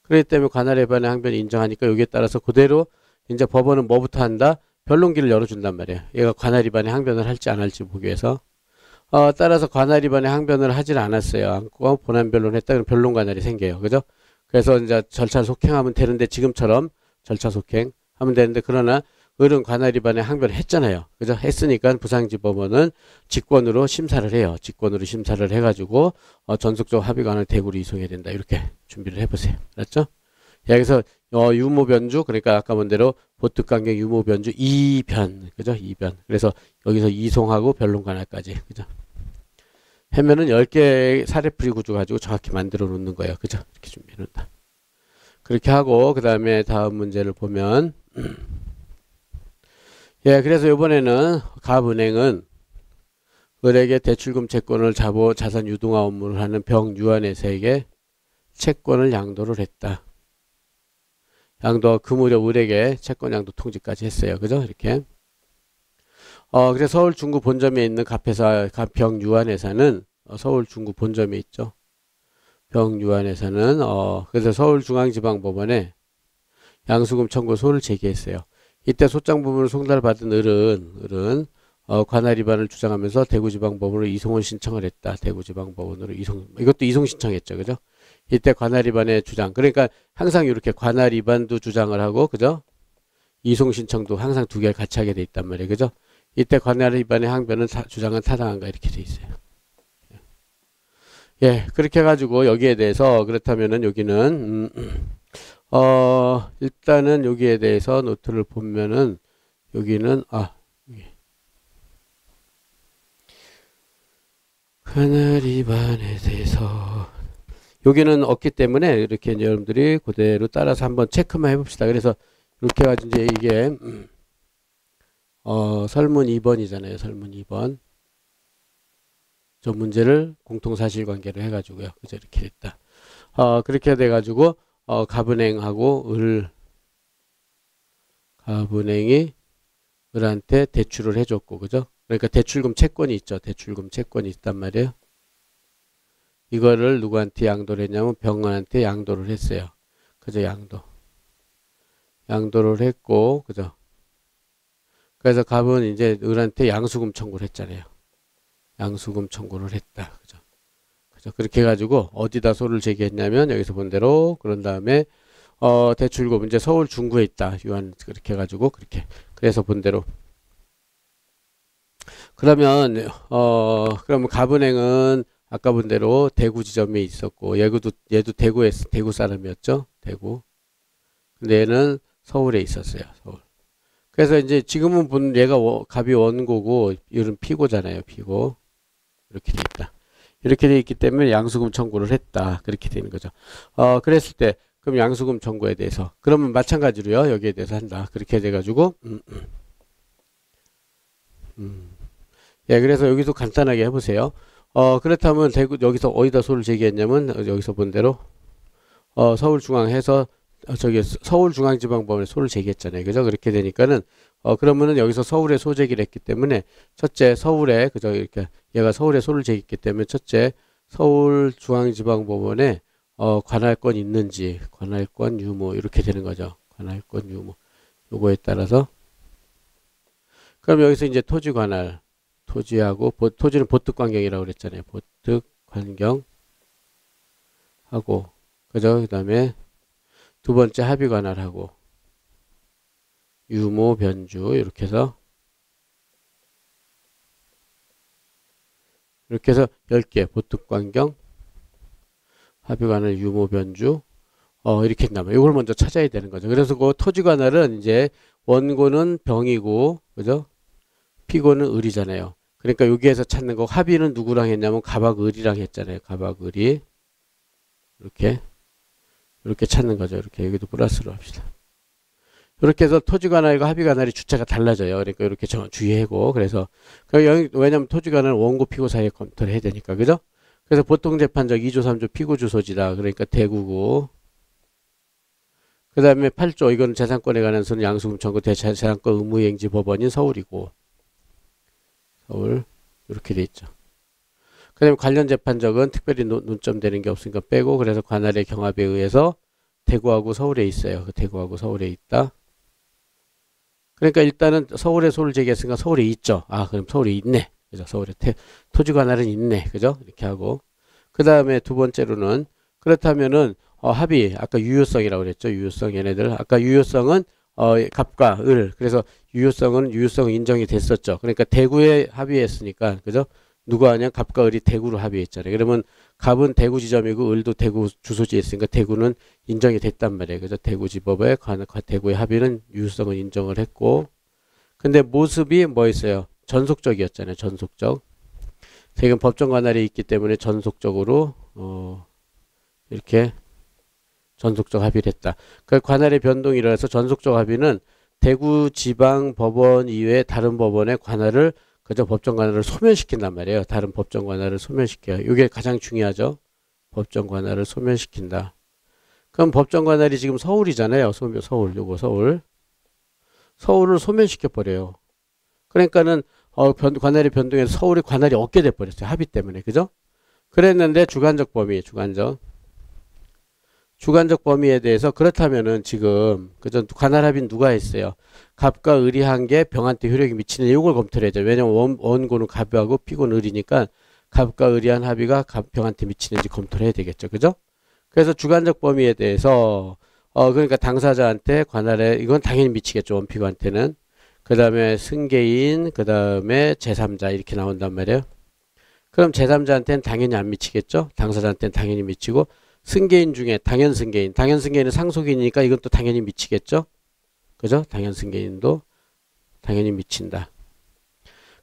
그렇기 때문에 관할 위반의 항변을 인정하니까 여기에 따라서 그대로 이제 법원은 뭐부터 한다? 변론기를 열어준단 말이에요. 얘가 관할 위반의 항변을 할지 안 할지 보기 위해서. 따라서 관할 위반의 항변을 하질 않았어요. 않고 본안 변론했다. 그럼 변론 관할이 생겨요. 그죠? 그래서 이제 절차 속행하면 되는데, 지금처럼 절차 속행하면 되는데, 그러나 을은 관할 위반의 항변을 했잖아요. 그죠? 했으니까 부산지법원은 직권으로 심사를 해요. 직권으로 심사를 해가지고 전속적 합의관을 대구로 이송해야 된다. 이렇게 준비를 해보세요. 알았죠? 여기서 유무변주, 그러니까 아까 본 대로 보특강경 유무변주 2변, 그죠? 2변. 그래서 여기서 이송하고 변론관할까지, 그죠? 하면은 10개의 사례풀이 구조 가지고 정확히 만들어 놓는 거예요. 그죠? 이렇게 준비해 놓는다. 그렇게 하고, 그 다음에 다음 문제를 보면, 예, 그래서 이번에는 갑은행은 을에게 대출금 채권을 자산 유동화 업무를 하는 병유한회사에게 채권을 양도를 했다. 양도가 그 무렵 을에게 채권 양도 통지까지 했어요. 그죠? 이렇게. 그래서 서울 중구 본점에 있는 갑회사, 병유한회사는 서울 중구 본점에 있죠. 병유한회사는 그래서 서울중앙지방법원에 양수금 청구 소를 제기했어요. 이때 소장 부분을 송달받은 을은 관할 위반을 주장하면서 대구지방법원으로 이송을 신청을 했다. 대구지방법원으로 이것도 이송 신청했죠. 그죠? 이때 관할 위반의 주장. 그러니까 항상 이렇게 관할 위반도 주장을 하고, 그죠? 이송 신청도 항상 두 개를 같이 하게 돼 있단 말이에요. 그죠? 이때 관할 위반의 항변은 주장은 타당한가 이렇게 돼 있어요. 예, 그렇게 해가지고 여기에 대해서 그렇다면은 여기는 일단은 여기에 대해서 노트를 보면은 여기는 여기 관할 위반에 대해서 여기는 없기 때문에 이렇게 이제 여러분들이 그대로 따라서 한번 체크만 해봅시다. 그래서 이렇게 해가지고 이제 이게 설문 2번이잖아요. 설문 2번. 저 문제를 공통사실관계로 해가지고요. 그죠? 이렇게 됐다. 그렇게 돼가지고 갑은행하고 갑은행이 을한테 대출을 해줬고, 그죠? 그러니까 대출금 채권이 있죠. 대출금 채권이 있단 말이에요. 이거를 누구한테 양도를 했냐면 병원한테 양도를 했어요. 그죠? 양도를 했고, 그죠? 그래서 갑은 이제 을한테 양수금 청구를 했잖아요. 양수금 청구를 했다. 그죠? 그죠? 그렇게 해가지고 어디다 소를 제기했냐면 여기서 본 대로, 그런 다음에 대출금 이제 서울 중구에 있다. 유한 그렇게 해가지고 그래서 본 대로. 그러면 그러면 갑은행은 아까 본 대로 대구 지점에 있었고, 얘도 대구 사람이었죠. 대구. 근데 얘는 서울에 있었어요. 서울. 그래서 이제 지금은 본 얘가 갑이 원고고 얘는 피고잖아요. 피고. 이렇게 돼 있다. 이렇게 돼 있기 때문에 양수금 청구를 했다. 그렇게 되는 거죠. 그랬을 때 그럼 양수금 청구에 대해서 그러면 마찬가지로요. 여기에 대해서 한다. 그렇게 돼 가지고 예, 그래서 여기서 간단하게 해보세요. 그렇다면 대구 여기서 어디다 소를 제기했냐면 여기서 본 대로 서울중앙해서 저기 서울중앙지방법원에 소를 제기했잖아요. 그죠? 그렇게 되니까는 그러면은 여기서 서울에 소 제기를 했기 때문에 첫째 서울에 그죠? 이렇게 얘가 서울에 소를 제기했기 때문에 첫째 서울중앙지방법원에 관할권 있는지 관할권 유무 이렇게 되는 거죠. 관할권 유무 요거에 따라서 그럼 여기서 이제 토지 관할 토지하고 토지는 보특관경이라고 그랬잖아요. 보특관경 하고 그죠? 그 다음에 두 번째 합의 관할하고 유무 변주 이렇게 해서 10개 보특관경 합의 관할 유무 변주 이렇게 나면 이걸 먼저 찾아야 되는 거죠. 그래서 그 토지 관할은 이제 원고는 병이고 그죠? 피고는 을이잖아요. 그러니까 여기에서 찾는 거 합의는 누구랑 했냐면 갑악을이랑 했잖아요. 갑악을이 이렇게 찾는 거죠. 이렇게 여기도 플러스로 합시다. 이렇게 해서 토지 관할과 합의 관할이 주체가 달라져요. 그러니까 이렇게 주의하고 그래서 왜냐면 토지 관할은 원고 피고 사이에 검토를 해야 되니까 그죠? 그래서 보통 재판적 2조 3조 피고 주소지다. 그러니까 대구고 그 다음에 8조 이거는 재산권에 관한 서는 양수금 청구 대재산권 의무행지 법원인 서울이고 서울 이렇게 돼 있죠. 그 다음에 관련 재판적은 특별히 논점되는 게 없으니까 빼고 그래서 관할의 경합에 의해서 대구하고 서울에 있어요. 대구하고 서울에 있다. 그러니까 일단은 서울에 소를 제기했으니까 서울에 있죠. 그럼 서울에 있네. 그죠? 서울에 토지 관할은 있네. 그죠? 이렇게 하고 그 다음에 두 번째로는 그렇다면은 합의 아까 유효성이라고 그랬죠. 유효성 얘네들 아까 유효성은 갑과 을 그래서 유효성은 인정이 됐었죠. 그러니까 대구에 합의했으니까 그죠? 누가 하냐 갑과 을이 대구로 합의했잖아요. 그러면 갑은 대구 지점이고 을도 대구 주소지에 있으니까 대구는 인정이 됐단 말이에요. 그죠? 대구지법에 대구의 합의는 유효성을 인정을 했고 근데 모습이 뭐였어요? 전속적이었잖아요. 전속적. 지금 법정 관할이 있기 때문에 전속적으로 이렇게 전속적 합의를 했다. 그 관할의 변동이 일어나서 전속적 합의는 대구지방법원 이외에 다른 법원의 관할을 그저 법정 관할을 소멸시킨단 말이에요. 다른 법정 관할을 소멸시켜요. 이게 가장 중요하죠. 법정 관할을 소멸시킨다. 그럼 법정 관할이 지금 서울이잖아요. 요거 서울을 소멸시켜 버려요. 그러니까는 관할의 변동에서 서울의 관할이 없게 돼 버렸어요. 합의 때문에. 그죠? 그랬는데 주관적 범위에 대해서 그렇다면은 지금 그죠 관할 합의는 누가 했어요? 갑과 을이 한 게 병한테 효력이 미치는 이걸 검토를 해야죠. 왜냐면 원고는 갑하고 피고는 을이니까 갑과 을이 한 합의가 병한테 미치는지 검토를 해야 되겠죠. 그죠? 그래서 주관적 범위에 대해서 그러니까 당사자한테 관할에 이건 당연히 미치겠죠. 원피고한테는. 그 다음에 승계인 그 다음에 제3자 이렇게 나온단 말이에요. 그럼 제3자한테는 당연히 안 미치겠죠. 당사자한테는 당연히 미치고 승계인 중에 당연승계인은 상속인이니까 이건 또 당연히 미치겠죠. 그죠? 당연승계인도 당연히 미친다.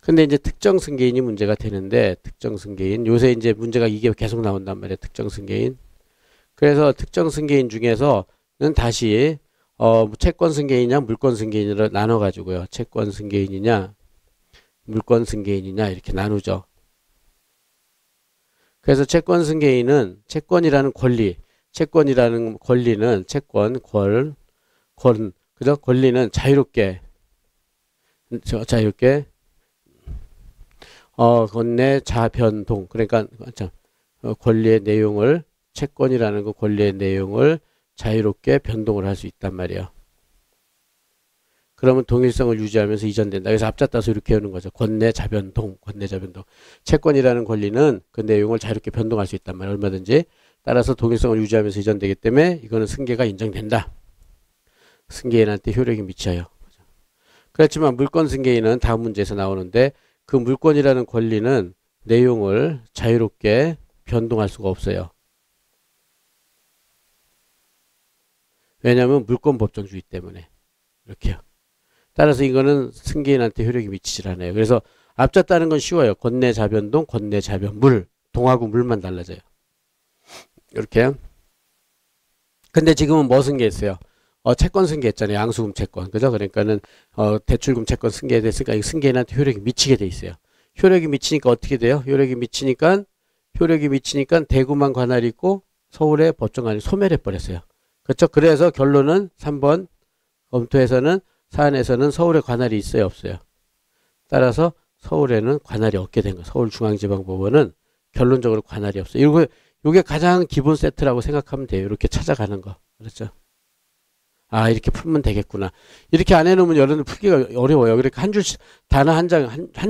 근데 이제 특정승계인이 문제가 되는데 특정승계인 요새 이제 문제가 이게 계속 나온단 말이에요. 특정승계인. 그래서 특정승계인 중에서는 다시 채권승계인이냐 물권승계인으로 나눠가지고요. 채권승계인이냐 물권승계인이냐 이렇게 나누죠. 그래서 채권 승계인은 채권이라는 권리, 채권이라는 권리는 채권, 그죠? 권리는 자유롭게, 자유롭게, 권내 자변동. 그러니까, 권리의 내용을, 채권이라는 그 권리의 내용을 자유롭게 변동을 할 수 있단 말이에요. 그러면 동일성을 유지하면서 이전된다. 그래서 앞잡다서 이렇게 하는 거죠. 권내 자변동, 권내 자변동. 채권이라는 권리는 그 내용을 자유롭게 변동할 수 있단 말이에요. 얼마든지. 따라서 동일성을 유지하면서 이전되기 때문에 이거는 승계가 인정된다. 승계인한테 효력이 미쳐요. 그렇지만 물권 승계인은 다음 문제에서 나오는데 그 물권이라는 권리는 내용을 자유롭게 변동할 수가 없어요. 왜냐하면 물권 법정주의 때문에. 이렇게요. 따라서 이거는 승계인한테 효력이 미치질 않아요. 그래서 앞잡다는 건 쉬워요. 권내 자변동, 권내 자변물. 동하고 물만 달라져요. 이렇게. 근데 지금은 뭐 승계했어요? 채권 승계했잖아요. 양수금 채권. 그죠? 그러니까는, 대출금 채권 승계됐으니까 이 승계인한테 효력이 미치게 돼 있어요. 효력이 미치니까 어떻게 돼요? 효력이 미치니까 대구만 관할이 있고 서울의 법정관이 소멸해 버렸어요. 그렇죠? 그래서 결론은 3번 검토에서는 사안에서는 서울에 관할이 있어요, 없어요? 따라서 서울에는 관할이 없게 된 거예요. 서울중앙지방법원은 결론적으로 관할이 없어요. 이게 가장 기본 세트라고 생각하면 돼요. 이렇게 찾아가는 거. 그렇죠? 아, 이렇게 풀면 되겠구나. 이렇게 안 해놓으면 여러분들 풀기가 어려워요. 그러니까 한 줄씩, 단어 한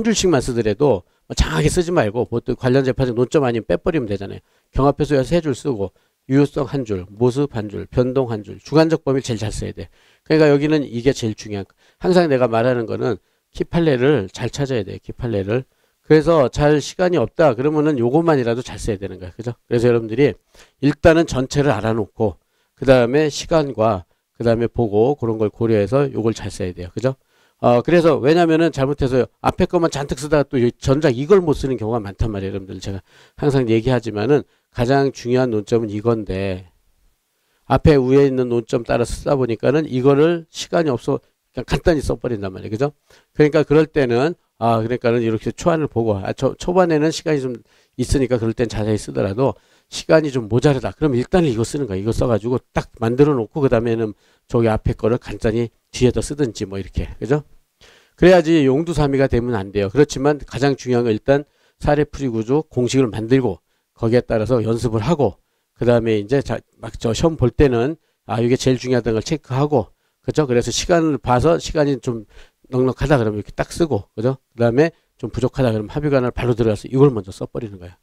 줄씩만 쓰더라도 장하게 쓰지 말고, 뭐 또 관련 재판적 논점 아니면 빼버리면 되잖아요. 경합해서 3줄 쓰고, 유효성 한 줄, 모습 한 줄, 변동 한 줄, 주관적 범위를 제일 잘 써야 돼. 그러니까 여기는 이게 제일 중요한 거. 항상 내가 말하는 거는 키판례를 잘 찾아야 돼요. 키판례를. 그래서 잘 시간이 없다 그러면은 요것만이라도 잘 써야 되는 거야. 그죠? 그래서 여러분들이 일단은 전체를 알아놓고 그 다음에 시간과 그 다음에 보고 그런 걸 고려해서 요걸 잘 써야 돼요. 그죠? 그래서 왜냐면은 잘못해서 앞에 것만 잔뜩 쓰다가 또 전작 이걸 못 쓰는 경우가 많단 말이에요. 여러분들 제가 항상 얘기하지만은 가장 중요한 논점은 이건데 앞에 위에 있는 논점 따라 쓰다 보니까는 이거를 시간이 없어 그냥 간단히 써버린단 말이에요. 그죠? 그러니까 그럴 때는 그러니까는 이렇게 초안을 보고 초반에는 시간이 좀 있으니까 그럴 땐 자세히 쓰더라도 시간이 좀 모자르다. 그럼 일단은 이거 쓰는 거야. 이거 써가지고 딱 만들어 놓고 그 다음에는 저기 앞에 거를 간단히 뒤에다 쓰든지 뭐 이렇게. 그죠? 그래야지 용두사미가 되면 안 돼요. 그렇지만 가장 중요한 건 일단 사례풀이 구조 공식을 만들고 거기에 따라서 연습을 하고 그 다음에 이제 막 저 시험 볼 때는 이게 제일 중요하다는 걸 체크하고 그죠? 그래서 시간을 봐서 시간이 좀 넉넉하다 그러면 이렇게 딱 쓰고 그죠? 그 다음에 좀 부족하다 그러면 합의관을 바로 들어가서 이걸 먼저 써버리는 거야.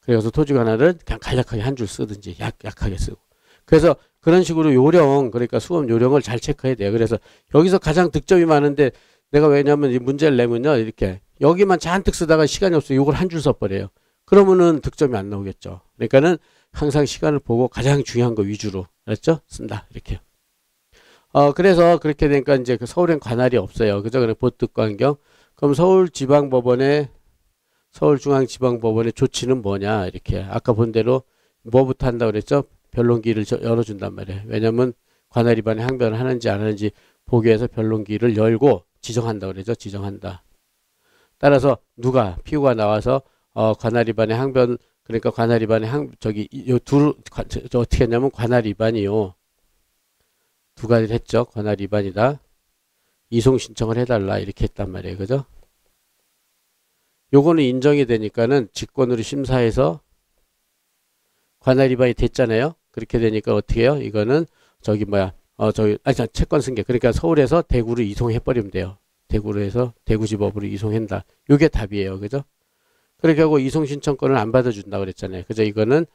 그래서 토지관할을 그냥 간략하게 한 줄 쓰든지 약하게 쓰고. 그래서 그런 식으로 요령 그러니까 수험 요령을 잘 체크해야 돼요. 그래서 여기서 가장 득점이 많은데 내가 왜냐면 이 문제를 내면요 이렇게 여기만 잔뜩 쓰다가 시간이 없어요. 이걸 한 줄 써버려요. 그러면은 득점이 안 나오겠죠. 그러니까는 항상 시간을 보고 가장 중요한 거 위주로 알았죠? 쓴다 이렇게요. 그래서 그렇게 되니까 이제 그 서울엔 관할이 없어요. 그죠? 그래 보특관경. 그럼 서울중앙지방법원의 조치는 뭐냐? 이렇게 아까 본 대로 뭐부터 한다고 그랬죠? 변론기를 열어준단 말이에요. 왜냐면 관할 위반에 항변을 하는지 안 하는지 보기 위해서 변론기를 열고 지정한다고 그러죠. 지정한다. 따라서 누가 피고가 나와서 관할 위반에 항변 그러니까 관할 위반에 어떻게 했냐면 관할 위반이요. 두 가지를 했죠. 관할 위반이다. 이송 신청을 해달라 이렇게 했단 말이에요. 그죠? 요거는 인정이 되니까는 직권으로 심사해서 관할 위반이 됐잖아요. 그렇게 되니까 어떻게 해요? 이거는 채권 승계. 그러니까 서울에서 대구로 이송해버리면 돼요. 대구로 해서 대구지법으로 이송한다. 요게 답이에요. 그죠? 그렇게 하고 이송 신청권을 안 받아준다 그랬잖아요. 그죠? 이거는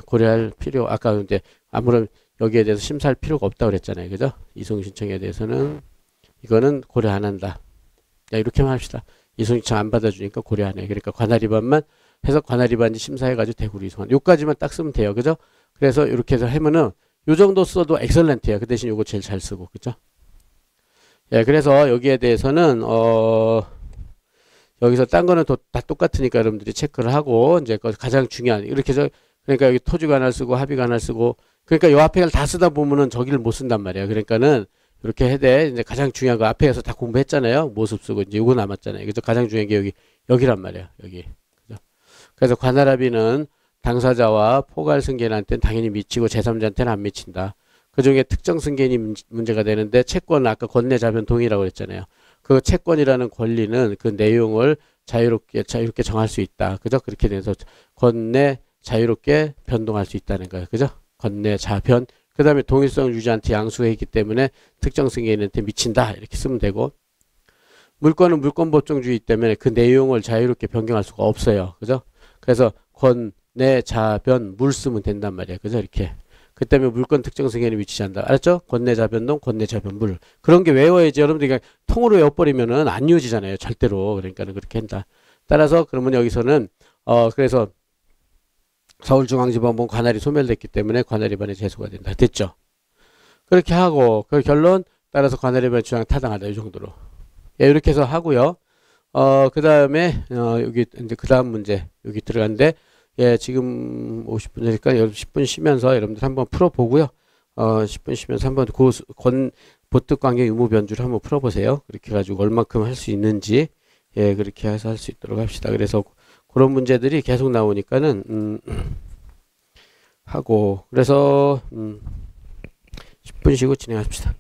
고려할 필요 아까 근데 아무런 여기에 대해서 심사할 필요가 없다 그랬잖아요. 그죠? 이송 신청에 대해서는 이거는 고려 안 한다. 이렇게만 합시다. 이송 신청 안 받아주니까 고려 안 해. 그러니까 관할 위반만 해서 관할 위반지 심사해가지고 대구로 이송한. 요까지만 딱 쓰면 돼요. 그죠? 그래서 이렇게 해서 하면은 요 정도 써도 엑설런트예요. 그 대신 요거 제일 잘 쓰고. 그죠? 예, 그래서 여기에 대해서는 여기서 딴 거는 다 똑같으니까 여러분들이 체크를 하고 이제 가장 중요한 이렇게 해서 그러니까 여기 토지관할 쓰고 합의관할 쓰고 그러니까 요 앞에 다 쓰다 보면은 저기를 못 쓴단 말이에요. 그러니까는 이렇게 해야 돼. 이제 가장 중요한 거 앞에서 다 공부했잖아요. 모습 쓰고 이제 요거 남았잖아요. 그죠? 가장 중요한 게 여기란 말이에요. 여기. 그죠? 그래서 관할합의는 당사자와 포괄 승계인한테는 당연히 미치고 제3자한테는 안 미친다. 그 중에 특정 승계인이 문제가 되는데 채권은 아까 권내 자변 동의라고 그랬잖아요. 그 채권이라는 권리는 그 내용을 자유롭게 정할 수 있다. 그죠? 그렇게 돼서 권내 자유롭게 변동할 수 있다는 거예요. 그죠? 권내 자변. 그 다음에 동일성 유지한테 양수가 있기 때문에 특정 승계인한테 미친다. 이렇게 쓰면 되고. 물권은 물권법정주의 때문에 그 내용을 자유롭게 변경할 수가 없어요. 그죠? 그래서 권내 자변 물 쓰면 된단 말이에요. 그죠? 이렇게. 그 때문에 물권 특정 승계인에 미치지 않는다. 알았죠? 권내 자변동, 권내 자변 물. 그런 게 외워야지. 여러분들이 그냥 통으로 외워버리면은 안 이어지잖아요. 절대로. 그러니까는 그렇게 한다. 따라서 그러면 여기서는 그래서 서울중앙지법은 관할이 소멸됐기 때문에 관할 위반의 제소가 된다. 됐죠? 그렇게 하고 그 결론 따라서 관할 위반 주장 타당하다. 이 정도로. 예, 이렇게 해서 하고요. 그 다음에 여기 이제 그 다음 문제 여기 들어간데 예, 지금 50분 되니까 10분 쉬면서 여러분들 한번 풀어보고요. 10분 쉬면서 한번 보특 관계 유무 변주를 한번 풀어보세요. 그렇게 해가지고 얼마큼 할 수 있는지 예, 그렇게 해서 할 수 있도록 합시다. 그래서 그런 문제들이 계속 나오니까는 하고 그래서 10분 쉬고 진행합시다.